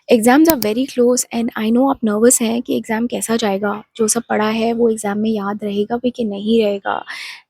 Exams are very close and I know आप nervous हैं कि एग्ज़ाम कैसा जाएगा, जो सब पढ़ा है वो एग्ज़ाम में याद रहेगा भी कि नहीं रहेगा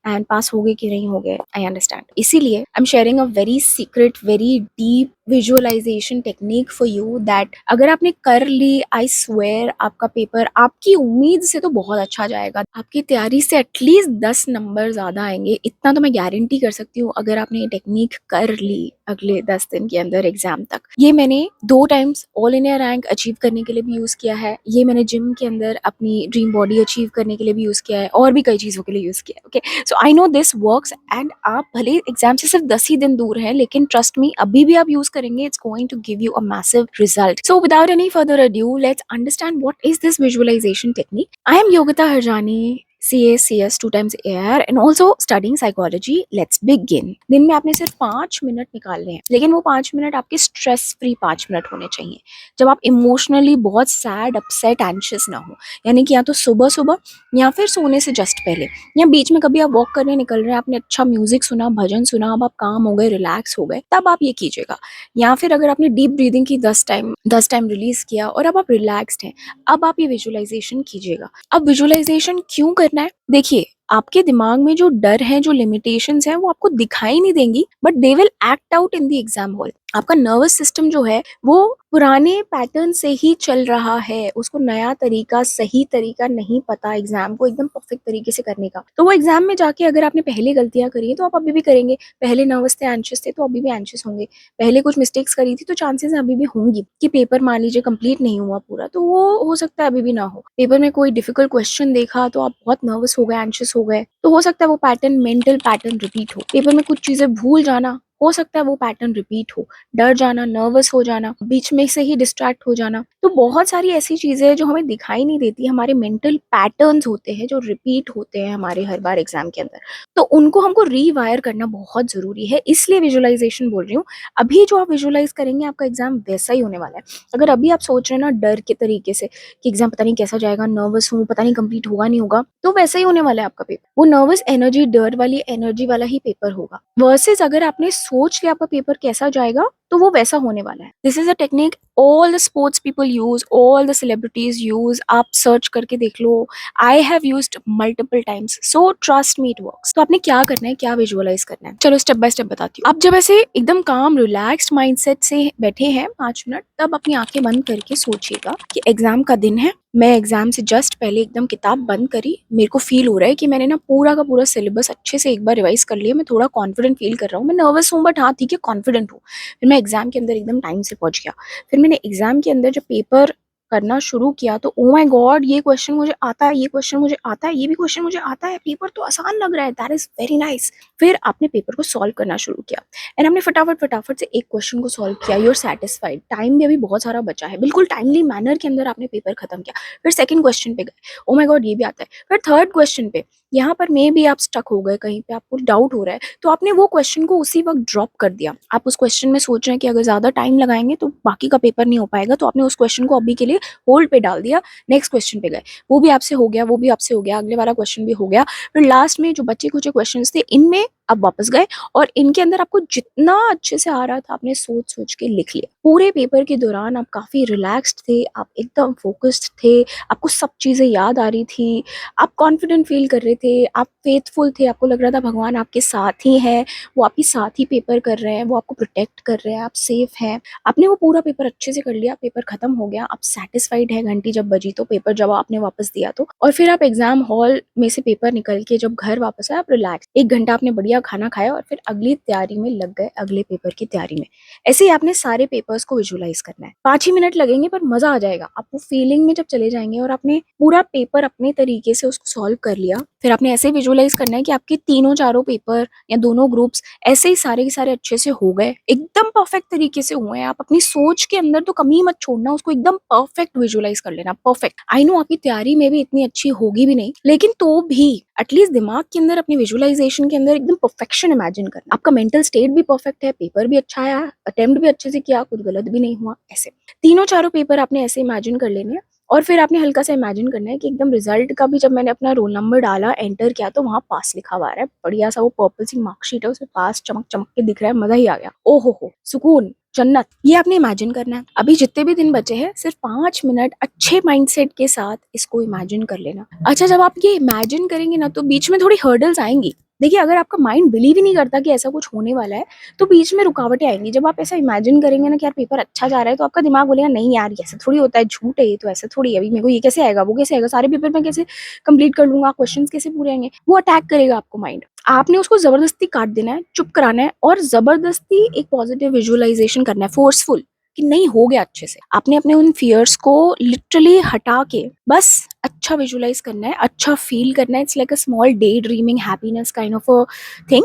एंड पास होगे कि नहीं होगे। आई अंडरस्टैंड, इसीलिए I am sharing a very secret very deep visualisation technique for you that अगर आपने कर ली, आई स्वेयर आपका पेपर आपकी उम्मीद से तो बहुत अच्छा जाएगा। आपकी तैयारी से एटलीस्ट 10 नंबर ज़्यादा आएंगे, इतना तो मैं गारंटी कर सकती हूँ अगर आपने ये टेक्निक कर ली अगले 10 दिन के अंदर एग्जाम तक। ये मैंने 2 times all India rank achieve करने के लिए भी यूज़ किया है, ये मैंने जिम के अंदर अपनी ड्रीम बॉडी अचीव करने के लिए भी यूज़ किया है और भी कई चीज़ों के लिए यूज़ किया है। Okay, so I know this works and आप भले एग्जाम से सिर्फ 10 ही दिन दूर हैं, लेकिन ट्रस्ट मी अभी भी आप यूज़ करेंगे, it's going to give you a massive result. So without any further adieu let's understand what is this visualization technique. I am Yogita Harjani, CS 2 times AR and also studying psychology. Let's begin. दिन में आपने सिर्फ 5 minute निकालने हैं, लेकिन वो 5 minute आपके stress free 5 minute होने चाहिए, जब आप इमोशनली बहुत सैड अपसेट एंशियस ना हो। यानी कि या तो सुबह सुबह या फिर सोने से जस्ट पहले या बीच में कभी आप वॉक करने निकल रहे हैं, आपने अच्छा म्यूजिक सुना, भजन सुना, अब आप काम हो गए, रिलैक्स हो गए, तब आप ये कीजिएगा। या फिर अगर आपने डीप ब्रीदिंग की 10 टाइम रिलीज किया और अब आप रिलैक्स्ड हैं, अब आप ये विजुअलाइजेशन कीजिएगा। अब विजुअलाइजेशन क्यों करना है? देखिए, आपके दिमाग में जो डर है, जो लिमिटेशंस हैं, वो आपको दिखाई नहीं देंगी, but they will act out in the exam hall. आपका नर्वस सिस्टम जो है वो पुराने पैटर्न से ही चल रहा है, उसको नया तरीका, सही तरीका नहीं पता एग्जाम को एकदम परफेक्ट तरीके से करने का। तो वो एग्जाम में जाके अगर आपने पहले गलतियां करी है तो आप अभी भी करेंगे, पहले नर्वस थे, एंशियस थे, तो अभी भी एंशियस होंगे, पहले कुछ मिस्टेक्स करी थी तो चांसेस अभी भी होंगी कि पेपर मान लीजिए कंप्लीट नहीं हुआ पूरा, तो वो हो सकता है अभी भी ना हो। पेपर में कोई डिफिकल्ट क्वेश्चन देखा तो आप बहुत नर्वस हो गए, एंशियस हो गए, तो हो सकता है वो पैटर्न, मेंटल पैटर्न रिपीट हो। पेपर में कुछ चीजें भूल जाना, हो सकता है वो पैटर्न रिपीट हो। डर जाना, नर्वस हो जाना, बीच में से ही डिस्ट्रैक्ट हो जाना, तो बहुत सारी ऐसी चीजें हैं जो हमें दिखाई नहीं देती, हमारे मेंटल पैटर्न्स होते हैं जो रिपीट होते हैं हमारे हर बार एग्जाम के अंदर। तो उनको हमको रीवायर करना बहुत जरूरी है, इसलिए विजुअलाइजेशन बोल रही हूँ। अभी जो आप विजुअलाइज करेंगे आपका एग्जाम वैसा ही होने वाला है। अगर अभी आप सोच रहे हैं ना डर के तरीके से कि एग्जाम पता नहीं कैसा जाएगा, नर्वस हूँ, पता नहीं कंप्लीट होगा नहीं होगा, तो वैसा ही होने वाला है आपका पेपर। वो नर्वस एनर्जी, डर वाली एनर्जी वाला ही पेपर होगा, वर्सेस अगर आपने सोच लिया आपका पेपर कैसा जाएगा तो वो वैसा होने वाला है। This is a technique all the sports people use, all the celebrities use, आप सर्च करके देख लो। I have used multiple times, so trust me it works. तो आपने क्या करना है, क्या विजुअलाइज करना है, चलो स्टेप बाय स्टेप बताती हूँ। आप जब ऐसे एकदम काम रिलैक्स्ड माइंडसेट से बैठे हैं 5 मिनट, तब अपनी आंखें बंद करके सोचिएगा कि एग्जाम का दिन है, मैं एग्जाम से जस्ट पहले एकदम किताब बंद करी, मेरे को फील हो रहा है कि मैंने ना पूरा का पूरा सिलेबस अच्छे से एक बार रिवाइज कर लिया, मैं थोड़ा कॉन्फिडेंट फील कर रहा हूँ, मैं नर्वस हूँ बट हाँ ठीक है कॉन्फिडेंट हूँ। फिर मैं एग्जाम के अंदर एकदम टाइम से पहुंच गया। फिर मैंने एग्जाम के अंदर जब पेपर करना शुरू किया तो ओ माय गॉड, ये क्वेश्चन मुझे आता है, ये क्वेश्चन मुझे आता है, ये भी क्वेश्चन मुझे आता है, पेपर तो आसान लग रहा है, दैट इज वेरी नाइस। फिर आपने पेपर को सॉल्व करना शुरू किया एंड हमने फटाफट फटाफट से एक क्वेश्चन को सॉल्व किया, यू आर सेटिस्फाइड, टाइम भी अभी बहुत सारा बचा है, बिल्कुल टाइमली मैनर के अंदर आपने पेपर खत्म किया। फिर सेकंड क्वेश्चन पे गए, ओ माय गॉड ये भी आता है। फिर थर्ड क्वेश्चन पे, यहाँ पर मे भी आप स्टक हो गए, कहीं पे आपको डाउट हो रहा है, तो आपने वो क्वेश्चन को उसी वक्त ड्रॉप कर दिया। आप उस क्वेश्चन में सोच रहे हैं कि अगर ज्यादा टाइम लगाएंगे तो बाकी का पेपर नहीं हो पाएगा, तो आपने उस क्वेश्चन को अभी के लिए होल्ड पे डाल दिया। नेक्स्ट क्वेश्चन पे गए, वो भी आपसे हो गया, वो भी आपसे हो गया, अगले वाला क्वेश्चन भी हो गया। फिर लास्ट में जो बचे कुछ क्वेश्चन थे, इनमें आप वापस गए और इनके अंदर आपको जितना अच्छे से आ रहा था आपने सोच सोच के लिख लिया। पूरे पेपर के दौरान आप काफी रिलैक्स्ड थे, आप एकदम फोकस्ड थे, आपको सब चीजें याद आ रही थी, आप कॉन्फिडेंट फील कर रहे थे, आप फेथफुल थे, आपको लग रहा था भगवान आपके साथ ही है, वो आपके साथ ही पेपर कर रहे हैं, वो आपको प्रोटेक्ट कर रहे हैं, आप सेफ हैं। आपने वो पूरा पेपर अच्छे से कर लिया, पेपर खत्म हो गया, आप सेटिस्फाइड है, घंटी जब बजी तो पेपर जब आपने वापस दिया तो, और फिर आप एग्जाम हॉल में से पेपर निकल के जब घर वापस आए, आप रिलैक्स, 1 घंटा आपने बढ़िया खाना खाया और फिर अगली तैयारी में लग गए, अगले पेपर की तैयारी में। ऐसे ही आपने सारे पेपर्स को विजुअलाइज करना है। 5 ही मिनट लगेंगे पर मजा आ जाएगा, आप वो फीलिंग में जब चले जाएंगे और आपने पूरा पेपर अपने तरीके से उसको सॉल्व कर लिया। फिर आपने ऐसे विजुअलाइज करना है कि आपके तीनों चारों पेपर या दोनों ग्रुप्स ऐसे ही सारे के सारे अच्छे से हो गए, एकदम परफेक्ट तरीके से हुए हैं। आप अपनी सोच के अंदर तो कमी मत छोड़ना, उसको एकदम परफेक्ट विजुअलाइज कर लेना, परफेक्ट। आई नो आपकी तैयारी में भी इतनी अच्छी होगी भी नहीं, लेकिन तो भी एटलीस्ट दिमाग के अंदर अपने विजुअलाइजेशन के अंदर एकदम परफेक्शन इमेजिन करना। आपका मेंटल स्टेट भी परफेक्ट है, पेपर भी अच्छा आया, अटेम्प्ट भी अच्छे से किया, कुछ गलत भी नहीं हुआ, ऐसे तीनों चारों पेपर आपने ऐसे इमेजिन कर लेने हैं। और फिर आपने हल्का सा इमेजिन करना है कि एकदम रिजल्ट का भी, जब मैंने अपना रोल नंबर डाला, एंटर किया, तो वहां पास लिखा हुआ आ रहा है, बढ़िया सा वो पर्पल सी मार्कशीट है, उसमें पास चमक चमक के दिख रहा है, मजा ही आ गया, ओ हो सुकून। जन्नत, ये आपने इमेजिन करना है। अभी जितने भी दिन बचे हैं, सिर्फ 5 मिनट अच्छे माइंडसेट के साथ इसको इमेजिन कर लेना। अच्छा, जब आप ये इमेजिन करेंगे ना, तो बीच में थोड़ी हर्डल्स आएंगी। देखिए, अगर आपका माइंड बिलीव ही नहीं करता कि ऐसा कुछ होने वाला है, तो बीच में रुकावटें आएंगी। जब आप ऐसा इमेजिन करेंगे ना कि यार पेपर अच्छा जा रहा है, तो आपका दिमाग बोलेगा नहीं यार, ये ऐसा थोड़ी होता है, झूठ है ये, तो ऐसा थोड़ी है, अभी मेरे को ये कैसे आएगा, वो कैसे आएगा, सारे पेपर में कैसे कंप्लीट कर लूंगा, क्वेश्चन कैसे पूरे आएंगे, वो अटैक करेगा आपको माइंड। आपने उसको जबरदस्ती काट देना है, चुप कराना है, और जबरदस्ती एक पॉजिटिव विजुअलाइजेशन करना है, फोर्सफुल, कि नहीं हो गया अच्छे से। आपने अपने उन फियर्स को लिटरली हटा के बस अच्छा विजुअलाइज करना है, अच्छा फील करना है। It's like a small daydreaming happiness kind of a thing.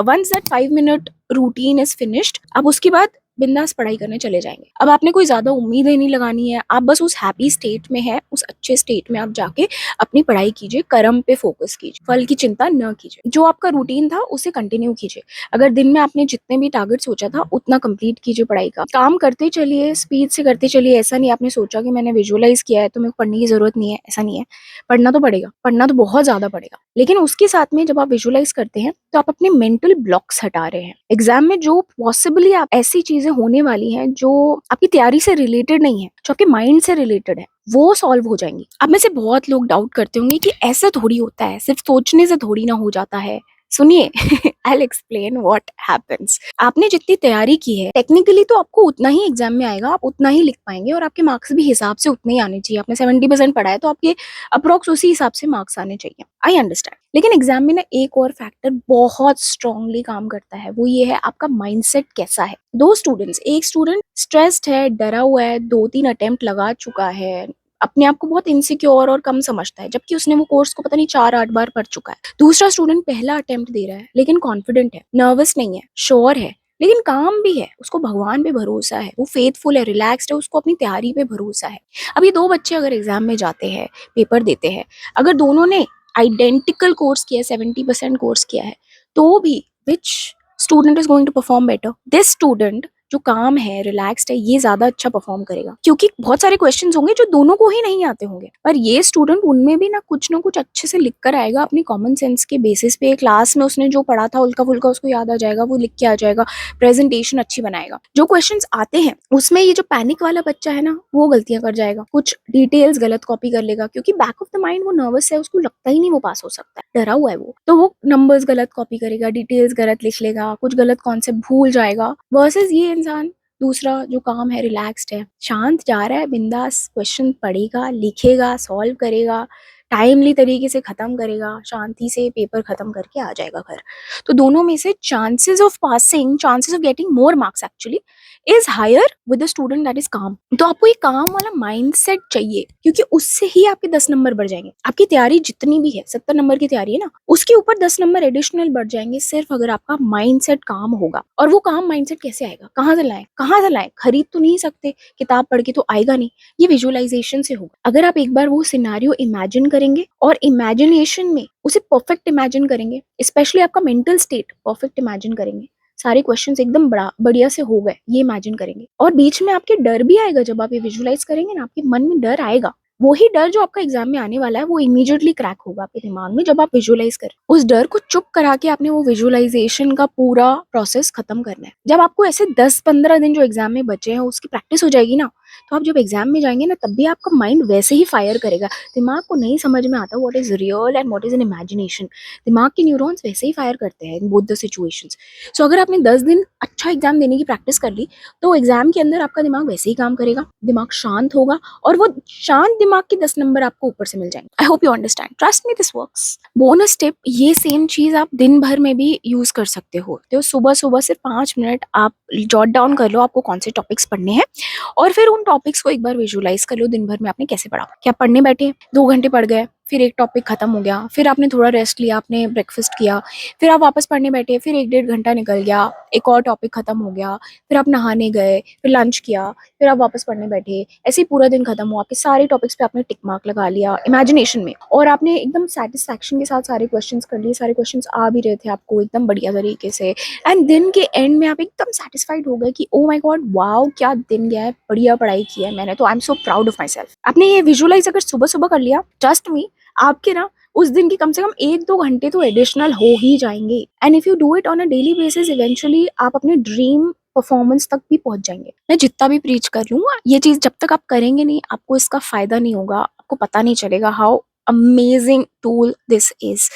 Once that 5 minute routine is finished, अब उसके बाद बिंदास पढ़ाई करने चले जाएंगे। अब आपने कोई ज्यादा उम्मीदें नहीं लगानी है, आप बस उस हैप्पी स्टेट में है, उस अच्छे स्टेट में आप जाके अपनी पढ़ाई कीजिए, कर्म पे फोकस कीजिए, फल की चिंता न कीजिए। जो आपका रूटीन था उसे कंटिन्यू कीजिए। अगर दिन में आपने जितने भी टारगेट सोचा था उतना कंप्लीट कीजिए। पढ़ाई का काम करते चलिए, स्पीड से करते चलिए। ऐसा नहीं आपने सोचा कि मैंने विजुअलाइज किया है तो मेरे को पढ़ने की जरूरत नहीं है, ऐसा नहीं है। पढ़ना तो पड़ेगा, पढ़ना तो बहुत ज्यादा पड़ेगा, लेकिन उसके साथ में जब आप विजुअलाइज करते हैं तो आप अपने मेंटल ब्लॉक्स हटा रहे हैं। एग्जाम में जो पॉसिबली आप ऐसी चीजें होने वाली हैं जो आपकी तैयारी से रिलेटेड नहीं है, जो आपके माइंड से रिलेटेड है, वो सॉल्व हो जाएंगी। अब में से बहुत लोग डाउट करते होंगे कि ऐसा थोड़ी होता है, सिर्फ सोचने से थोड़ी ना हो जाता है। सुनिए, I will explain what happens. आपने जितनी तैयारी की है, टेक्निकली तो आपको उतना ही एग्जाम में आएगा, आप उतना ही लिख पाएंगे, और आपके मार्क्स भी हिसाब से उतने ही आने चाहिए। आपने 70% पढ़ा है तो आपके अप्रोक्स उसी हिसाब से मार्क्स आने चाहिए। I understand. लेकिन एग्जाम में ना एक और फैक्टर बहुत स्ट्रांगली काम करता है, वो ये है आपका माइंडसेट कैसा है। दो स्टूडेंट्स, एक स्टूडेंट स्ट्रेस्ड है, डरा हुआ है, 2-3 अटेम्प्ट लगा चुका है, अपने आप को बहुत इनसिक्योर और कम समझता है, जबकि उसने वो कोर्स को पता नहीं 4-8 बार पढ़ चुका है। दूसरा स्टूडेंट पहला अटेम्प्ट दे रहा है, लेकिन कॉन्फिडेंट है, नर्वस नहीं है, श्योर है, लेकिन काम भी है, उसको भगवान पे भरोसा है, वो फेथफुल है, रिलैक्स्ड है, उसको अपनी तैयारी पे भरोसा है। अब ये दो बच्चे अगर एग्जाम में जाते हैं, पेपर देते हैं, अगर दोनों ने आइडेंटिकल कोर्स किया है, 70% कोर्स किया है, तो भी which student is going to perform better? This student जो काम है, रिलैक्स्ड है, ये ज्यादा अच्छा परफॉर्म करेगा, क्योंकि बहुत सारे क्वेश्चंस होंगे जो दोनों को ही नहीं आते होंगे, पर ये स्टूडेंट उनमें भी ना कुछ अच्छे से लिख कर आएगा, अपनी कॉमन सेंस के बेसिस पे। क्लास में उसने जो पढ़ा था उल्का फुल्का उसको याद आ जाएगा, वो लिख के आ जाएगा, प्रेजेंटेशन अच्छी बनाएगा। जो क्वेश्चंस आते हैं उसमें ये जो पैनिक वाला बच्चा है ना, वो गलतियां कर जाएगा, कुछ डिटेल्स गलत कॉपी कर लेगा, क्योंकि बैक ऑफ द माइंड वो नर्वस है, उसको लगता ही नहीं वो पास हो सकता है, डरा हुआ है वो, तो वो नंबर्स गलत कॉपी करेगा, डिटेल्स गलत लिख लेगा, कुछ गलत कॉन्सेप्ट भूल जाएगा। वर्सेस ये इंसान दूसरा जो काम है, रिलैक्स्ड है, शांत जा रहा है, बिंदास क्वेश्चन पढ़ेगा, लिखेगा, सॉल्व करेगा, टाइमली तरीके से खत्म करेगा, शांति से पेपर खत्म करके आ जाएगा घर। तो दोनों में से chances of passing, chances of getting more marks actually is higher with the student that is calm. तो आपको ये काम वाला माइंडसेट चाहिए, क्योंकि उससे ही आपके 10 नंबर बढ़ जाएंगे। आपकी तैयारी जितनी भी है, 70 नंबर की तैयारी है ना, उसके ऊपर 10 नंबर एडिशनल बढ़ जाएंगे, सिर्फ अगर आपका माइंडसेट काम होगा। और वो काम माइंडसेट कैसे आएगा, कहाँ से लाए, कहाँ से लाए? खरीद तो नहीं सकते, किताब पढ़ के तो आएगा नहीं, ये विजुअलाइजेशन से होगा। अगर आप एक बार वो सिनेरियो इमेजिन करेंगे और इमेजिनेशन में उसे परफेक्ट इमेजिन करेंगे, स्पेशली आपका मेंटल स्टेट परफेक्ट इमेजिन करेंगे, सारे क्वेश्चंस एकदम बड़ा बढ़िया से हो गए, ये इमेजिन करेंगे, और बीच में आपके डर भी आएगा। जब आप ये विजुअलाइज करेंगे ना, आपके मन में डर आएगा, वही डर जो आपका एग्जाम में आने वाला है, वो इमीडिएटली क्रैक होगा आपके दिमाग में जब आप विजुअलाइज करें। उस डर को चुप करा के आपने वो विजुअलाइजेशन का पूरा प्रोसेस खत्म करना है। जब आपको ऐसे 10-15 दिन जो एग्जाम में बचे हैं उसकी प्रैक्टिस हो जाएगी ना, तो आप जब एग्जाम में जाएंगे ना, तब भी आपका माइंड वैसे ही फायर करेगा। दिमाग को नहीं समझ में आता what is real and what is an imagination. दिमाग के न्यूरॉन्स वैसे ही फायर करते हैं इन बोथ द सिचुएशंस। सो अगर आपने 10 दिन अच्छा एग्जाम देने की प्रैक्टिस कर ली, तो एग्जाम के अंदर आपका दिमाग वैसे ही काम करेगा, दिमाग शांत होगा, और वो शांत दिमाग के 10 नंबर आपको ऊपर से मिल जाएंगे। I hope you understand, trust me this works. Bonus tip, ये सेम चीज आप दिन भर में भी यूज कर सकते हो। तो सुबह सुबह सिर्फ 5 मिनट आप जॉट डाउन कर लो आपको कौन से टॉपिक्स पढ़ने हैं, और फिर उन टॉपिक्स को एक बार विजुअलाइज कर लो दिन भर में आपने कैसे पढ़ा। क्या पढ़ने बैठे, 2 घंटे पढ़ गए, फिर एक टॉपिक खत्म हो गया, फिर आपने थोड़ा रेस्ट लिया, आपने ब्रेकफास्ट किया, फिर आप वापस पढ़ने बैठे, फिर 1-1.5 घंटा निकल गया, एक और टॉपिक खत्म हो गया, फिर आप नहाने गए, फिर लंच किया, फिर आप वापस पढ़ने बैठे, ऐसे ही पूरा दिन खत्म हुआ, आपके सारे टॉपिक्स पे आपने टिक मार्क लगा लिया इमेजिनेशन में, और आपने एकदम सेटिस्फैक्शन के साथ सारे क्वेश्चंस कर लिए, सारे क्वेश्चंस आ भी रहे थे आपको एकदम बढ़िया तरीके से, एंड दिन के एंड में आप एकदम सेटिस्फाइड हो गए कि ओ माय गॉड, वाओ क्या दिन गया है, बढ़िया पढ़ाई की है मैंने, तो I am so proud of my self. आपने ये विजुअलाइज अगर सुबह सुबह कर लिया, ट्रस्ट मी, आपके ना उस दिन की कम से कम 1-2 घंटे तो एडिशनल हो ही जाएंगे। And if you do it on a daily basis, eventually आप अपने ड्रीम परफॉर्मेंस तक भी पहुंच जाएंगे। मैं जितना भी प्रीच कर लूँ, ये चीज़ जब तक आप करेंगे नहीं, आपको इसका फ़ायदा नहीं होगा, आपको पता नहीं चलेगा how amazing tool this is.